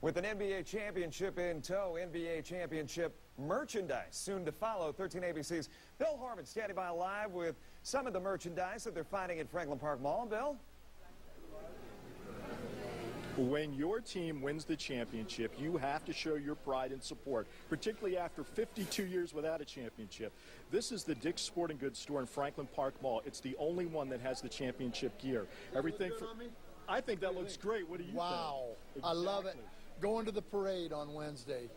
With an NBA championship in tow, NBA championship merchandise soon to follow. 13 ABC's Bill Hormann standing by live with some of the merchandise that they're finding at Franklin Park Mall. Bill? When your team wins the championship, you have to show your pride and support, particularly after 52 years without a championship. This is the Dick's Sporting Goods store in Franklin Park Mall. It's the only one that has the championship gear. Everything for I think that looks great. What do you think? I love it. Going to the parade on Wednesday.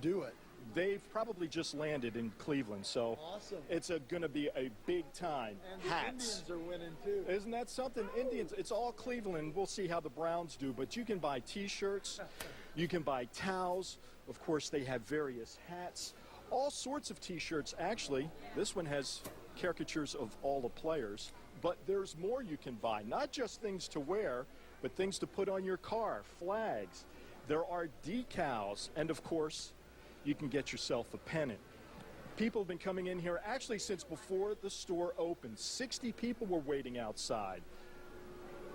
Do it. They've probably just landed in Cleveland, so awesome. It's going to be a big time. And the Hats. Indians are winning too. Isn't that something? Indians, it's all Cleveland. We'll see how the Browns do, but you can buy T-shirts, you can buy towels. Of course, they have various hats, all sorts of T-shirts. Actually, this one has caricatures of all the players, but there's more you can buy. Not just things to wear, but things to put on your car, flags. There are decals, and of course, you can get yourself a pennant. People have been coming in here actually since before the store opened. 60 people were waiting outside.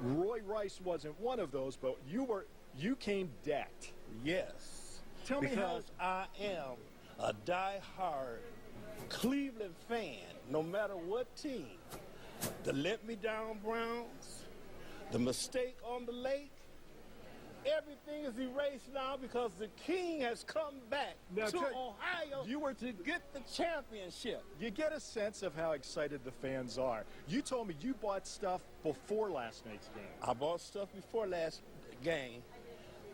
Roy Rice wasn't one of those, but you came decked. Yes. Tell me how. Because I am a die-hard Cleveland fan, no matter what team. The Let Me Down Browns, the mistake on the lake, everything is erased now because the king has come back to Ohio to get the championship. You get a sense of how excited the fans are. You told me you bought stuff before last night's game. I bought stuff before last game,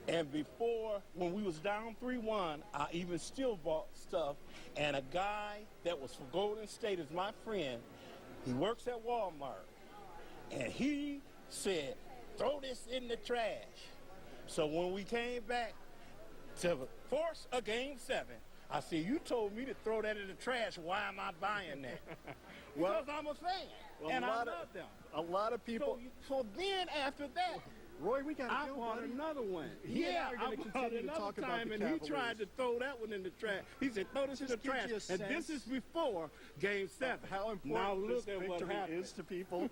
and before, when we was down 3-1, I even still bought stuff. And a guy that was from Golden State is my friend. He works at Walmart, and he said, throw this in the trash. So when we came back to force a Game 7, I said, you told me to throw that in the trash. Why am I buying that? Because I'm a fan, and I love them. A lot of people. So then after that, Roy, we got to I go, bought buddy. another one. He and I Yeah, are gonna I bought continue to another talk about time, the and he Cavaliers. tried to throw that one in the trash. He said, throw this in the Just gives trash. you a And this sense is before Game 7. How important now this look at what victory happened. is to people.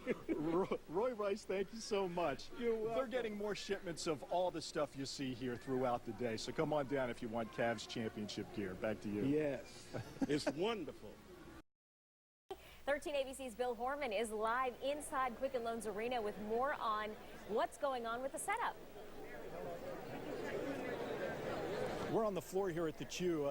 Roy Rice, thank you so much. You're welcome. They're getting more shipments of all the stuff you see here throughout the day. So come on down if you want Cavs championship gear. Back to you. Yes, it's wonderful. 13 ABC's Bill Hormann is live inside Quicken Loans Arena with more on what's going on with the setup. We're on the floor here at the Q.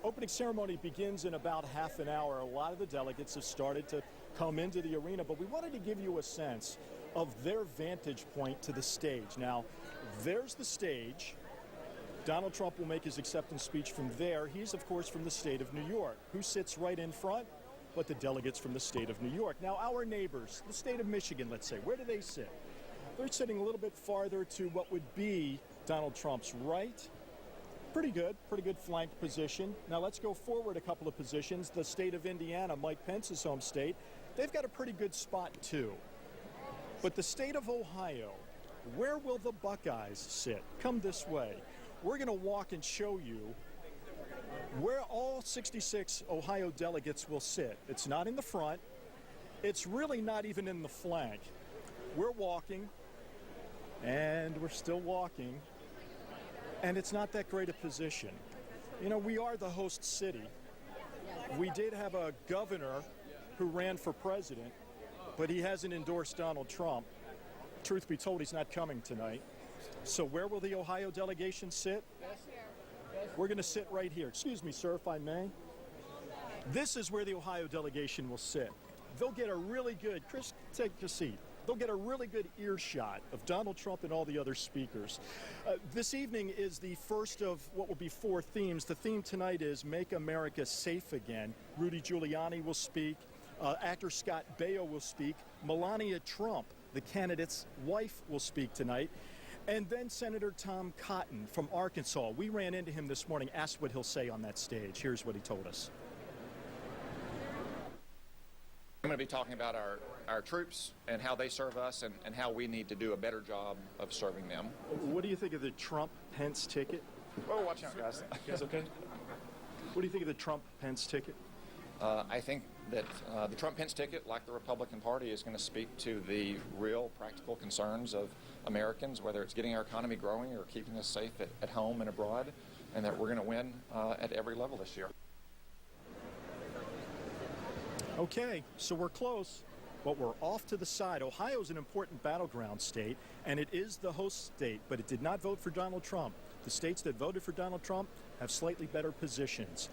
Opening ceremony begins in about half an hour. A lot of the delegates have started to come into the arena, but we wanted to give you a sense of their vantage point to the stage. Now, there's the stage. Donald Trump will make his acceptance speech from there. He's, of course, from the state of New York. Who sits right in front? But the delegates from the state of New York. Now, our neighbors, the state of Michigan, let's say, where do they sit? They're sitting a little bit farther to what would be Donald Trump's right. Pretty good flank position. Now let's go forward a couple of positions. The state of Indiana, Mike Pence's home state, they've got a pretty good spot too. But the state of Ohio, where will the Buckeyes sit? Come this way. We're going to walk and show you where all 66 Ohio delegates will sit. It's not in the front. It's really not even in the flank. We're walking, and we're still walking. And it's not that great a position. You know, we are the host city. We did have a governor who ran for president, but he hasn't endorsed Donald Trump. Truth be told, he's not coming tonight. So where will the Ohio delegation sit? We're going to sit right here. Excuse me, sir, if I may. This is where the Ohio delegation will sit. They'll get a really good, Chris, take your seat. They'll get a really good earshot of Donald Trump and all the other speakers. This evening is the first of what will be 4 themes. The theme tonight is Make America Safe Again. Rudy Giuliani will speak. Actor Scott Baio will speak. Melania Trump, the candidate's wife, will speak tonight. And then Senator Tom Cotton from Arkansas. We ran into him this morning, asked what he'll say on that stage. Here's what he told us. I'm going to be talking about our troops and how they serve us and how we need to do a better job of serving them. What do you think of the Trump-Pence ticket? Oh, watch out, guys. You guys okay? What do you think of the Trump-Pence ticket? I think that the Trump-Pence ticket, like the Republican Party, is going to speak to the real practical concerns of Americans, whether it's getting our economy growing or keeping us safe at home and abroad, and that we're going to win at every level this year. Okay, so we're close, but we're off to the side. Ohio's an important battleground state, and it is the host state, but it did not vote for Donald Trump. The states that voted for Donald Trump have slightly better positions.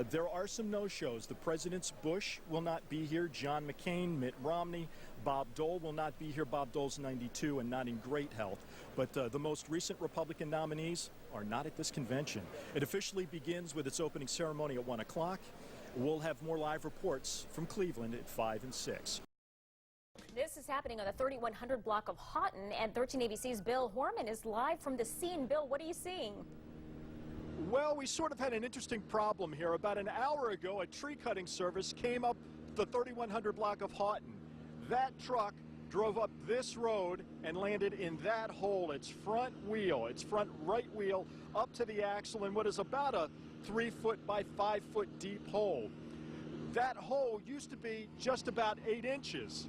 There are some no-shows. The President's Bush will not be here. John McCain, Mitt Romney, Bob Dole will not be here. Bob Dole's 92 and not in great health. But the most recent Republican nominees are not at this convention. It officially begins with its opening ceremony at 1 o'clock. We'll have more live reports from Cleveland at 5 and 6. This is happening on the 3100 block of Houghton, and 13 ABC's Bill Hormann is live from the scene. Bill, what are you seeing? Well, we sort of had an interesting problem here. About an hour ago, a tree cutting service came up the 3100 block of Houghton. That truck drove up this road and landed in that hole, its front right wheel up to the axle in what is about a 3-foot by 5-foot deep hole. That hole used to be just about 8 inches.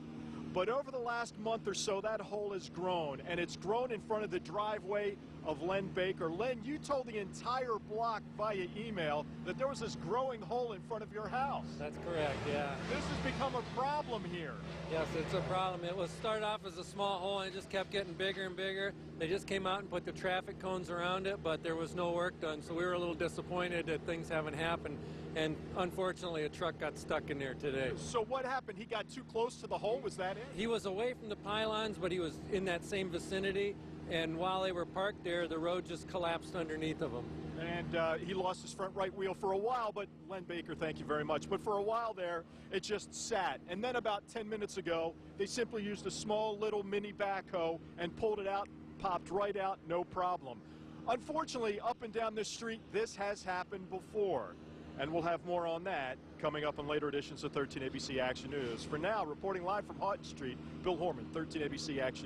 But over the last month or so, that hole has grown, and it's grown in front of the driveway of Len Baker. Len, you told the entire block via email that there was this growing hole in front of your house. That's correct, yeah. This has become a problem here. Yes, it's a problem. It was started off as a small hole, and it just kept getting bigger and bigger. They just came out and put the traffic cones around it, but there was no work done, so we were a little disappointed that things haven't happened. And unfortunately, a truck got stuck in there today. So what happened? He got too close to the hole? Was that it? He was away from the pylons, but he was in that same vicinity. And while they were parked there, the road just collapsed underneath of him. And he lost his front right wheel for a while, but Len Baker, thank you very much. But for a while there, it just sat. And then about 10 minutes ago, they simply used a small little mini backhoe and pulled it out, popped right out, no problem. Unfortunately, up and down this street, this has happened before. And we'll have more on that coming up in later editions of 13 ABC Action News. For now, reporting live from Houghton Street, Bill Hormann, 13 ABC Action